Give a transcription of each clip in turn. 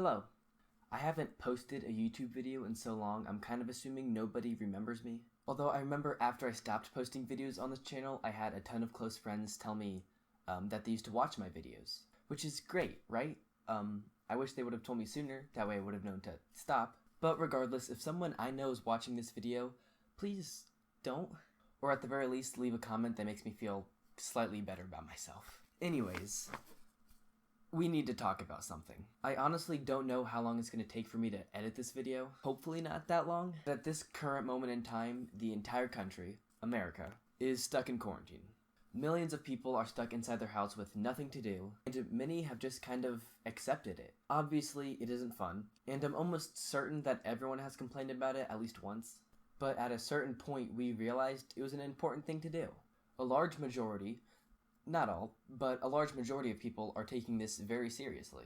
Hello. I haven't posted a YouTube video in so long, I'm kind of assuming nobody remembers me. Although I remember after I stopped posting videos on this channel, I had a ton of close friends tell me that they used to watch my videos. Which is great, right? I wish they would have told me sooner, that way I would have known to stop. But regardless, if someone I know is watching this video, please don't. Or at the very least, leave a comment that makes me feel slightly better about myself. Anyways, we need to talk about something. I honestly don't know how long it's going to take for me to edit this video. Hopefully not that long. But at this current moment in time, the entire country, America, is stuck in quarantine. Millions of people are stuck inside their house with nothing to do, and many have just kind of accepted it. Obviously, it isn't fun, and I'm almost certain that everyone has complained about it at least once. But at a certain point, we realized it was an important thing to do. A large majority, not all, but a large majority of people are taking this very seriously,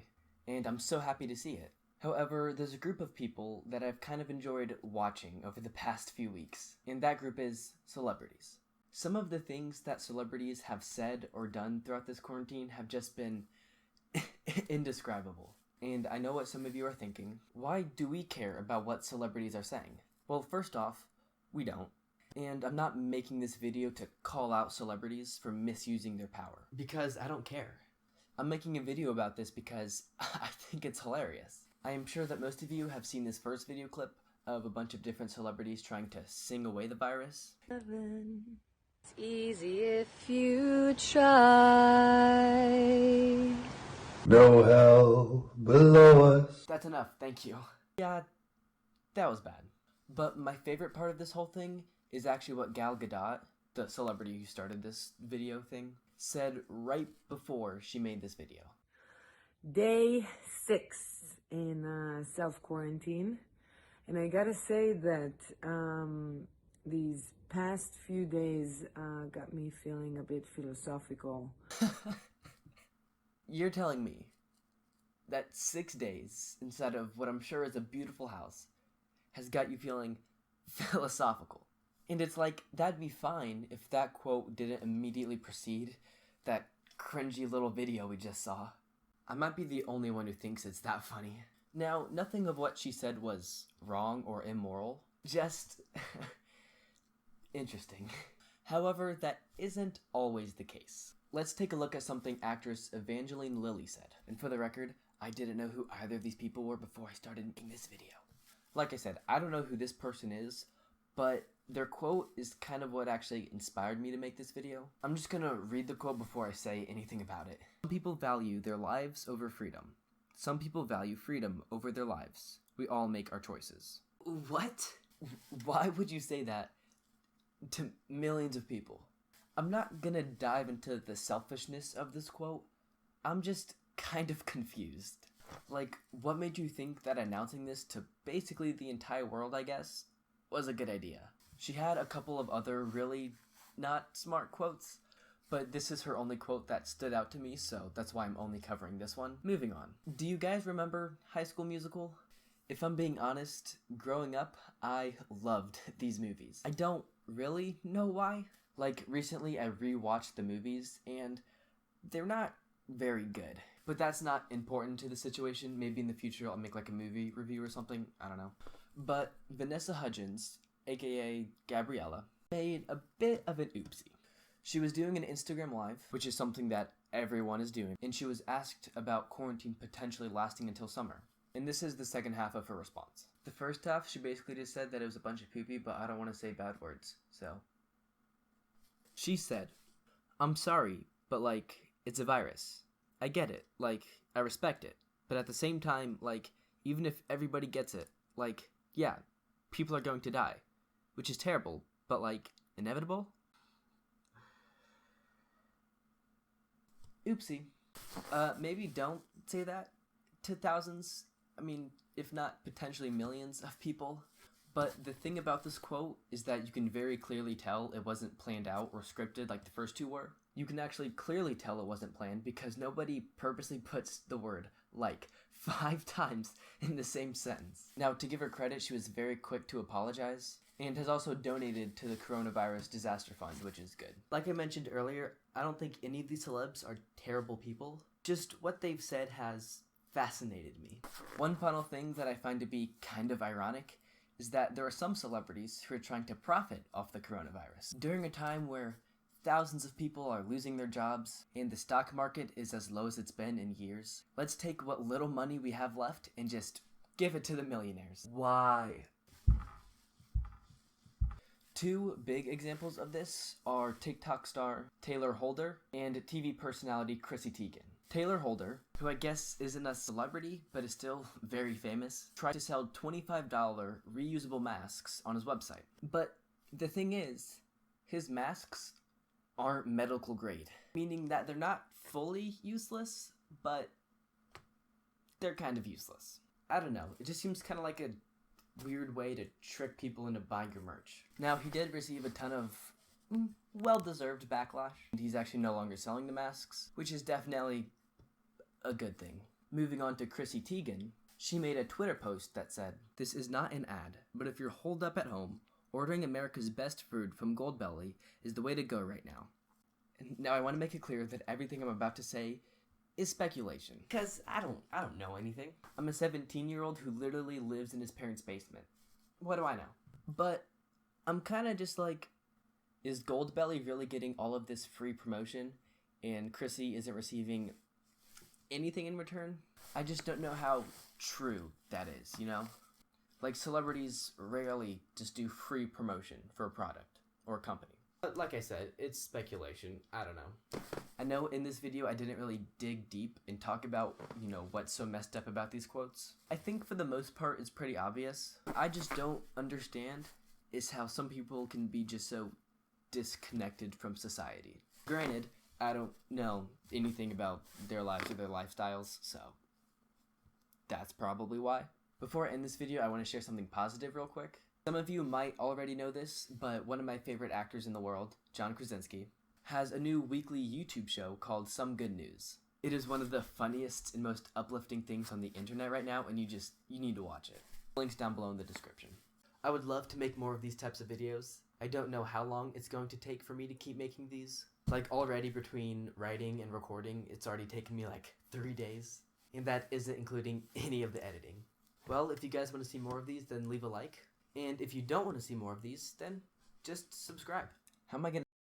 and I'm so happy to see it. However, there's a group of people that I've kind of enjoyed watching over the past few weeks, and that group is celebrities. Some of the things that celebrities have said or done throughout this quarantine have just been indescribable. And I know what some of you are thinking. Why do we care about what celebrities are saying? Well, first off, we don't. And I'm not making this video to call out celebrities for misusing their power, because I don't care. I'm making a video about this because I think it's hilarious. I am sure that most of you have seen this first video clip of a bunch of different celebrities trying to sing away the virus. It's easy if you try. No hell below us. That's enough, thank you. Yeah, that was bad. But my favorite part of this whole thing is actually what Gal Gadot, the celebrity who started this video thing, said right before she made this video. Day 6 in self-quarantine, and I gotta say that these past few days got me feeling a bit philosophical. You're telling me that 6 days inside of what I'm sure is a beautiful house has got you feeling philosophical? And it's like, that'd be fine if that quote didn't immediately precede that cringy little video we just saw. I might be the only one who thinks it's that funny. Now, nothing of what she said was wrong or immoral, just interesting. However, that isn't always the case. Let's take a look at something actress Evangeline Lilly said. And for the record, I didn't know who either of these people were before I started making this video. Like I said, I don't know who this person is, but their quote is kind of what actually inspired me to make this video. I'm just gonna read the quote before I say anything about it. Some people value their lives over freedom. Some people value freedom over their lives. We all make our choices. What? Why would you say that to millions of people? I'm not gonna dive into the selfishness of this quote. I'm just kind of confused. Like, what made you think that announcing this to basically the entire world, I guess, was a good idea? She had a couple of other really not smart quotes, but this is her only quote that stood out to me, so that's why I'm only covering this one. Moving on. Do you guys remember High School Musical? If I'm being honest, growing up, I loved these movies. I don't really know why. Like, recently I rewatched the movies, and they're not very good. But that's not important to the situation. Maybe in the future I'll make like a movie review or something. I don't know. But Vanessa Hudgens, aka Gabriella, made a bit of an oopsie. She was doing an Instagram Live, which is something that everyone is doing, and she was asked about quarantine potentially lasting until summer. And this is the second half of her response. The first half, she basically just said that it was a bunch of poopy, but I don't want to say bad words, so. She said, "I'm sorry, but like, it's a virus. I get it, like, I respect it, but at the same time, like, even if everybody gets it, like, yeah, people are going to die, which is terrible, but like, inevitable?" Oopsie. Maybe don't say that to thousands, I mean, if not potentially millions of people. But the thing about this quote is that you can very clearly tell it wasn't planned out or scripted like the first two were. You can actually clearly tell it wasn't planned because nobody purposely puts the word like 5 times in the same sentence. Now, to give her credit, she was very quick to apologize and has also donated to the coronavirus disaster fund, which is good. Like I mentioned earlier, I don't think any of these celebs are terrible people. Just what they've said has fascinated me. One final thing that I find to be kind of ironic is that there are some celebrities who are trying to profit off the coronavirus. During a time where thousands of people are losing their jobs and the stock market is as low as it's been in years, let's take what little money we have left and just give it to the millionaires. Why? Two big examples of this are TikTok star Taylor Holder and TV personality Chrissy Teigen. Taylor Holder, who I guess isn't a celebrity but is still very famous, tried to sell $25 reusable masks on his website. But the thing is, his masks aren't medical grade, meaning that they're not fully useless, but they're kind of useless. I don't know, it just seems kind of like a weird way to trick people into buying your merch. Now, he did receive a ton of well-deserved backlash, and he's actually no longer selling the masks, which is definitely a good thing. Moving on to Chrissy Teigen, she made a Twitter post that said, "This is not an ad, but if you're holed up at home, ordering America's best food from Goldbelly is the way to go right now." And now I want to make it clear that everything I'm about to say is speculation, because I don't know anything. I'm a 17-year-old who literally lives in his parents' basement. What do I know? But I'm kind of just like, is Goldbelly really getting all of this free promotion and Chrissy isn't receiving anything in return? I just don't know how true that is, you know? Like, celebrities rarely just do free promotion for a product or a company. But like I said, it's speculation. I don't know. I know in this video I didn't really dig deep and talk about, what's so messed up about these quotes. I think for the most part it's pretty obvious. I just don't understand is how some people can be just so disconnected from society. Granted, I don't know anything about their lives or their lifestyles, so that's probably why. Before I end this video, I want to share something positive real quick. Some of you might already know this, but one of my favorite actors in the world, John Krasinski, has a new weekly YouTube show called Some Good News. It is one of the funniest and most uplifting things on the internet right now, and you need to watch it. Links down below in the description. I would love to make more of these types of videos. I don't know how long it's going to take for me to keep making these. Like, already between writing and recording, it's already taken me like 3 days, and that isn't including any of the editing. Well, if you guys want to see more of these, then leave a like. And if you don't want to see more of these, then just subscribe. How am I gonna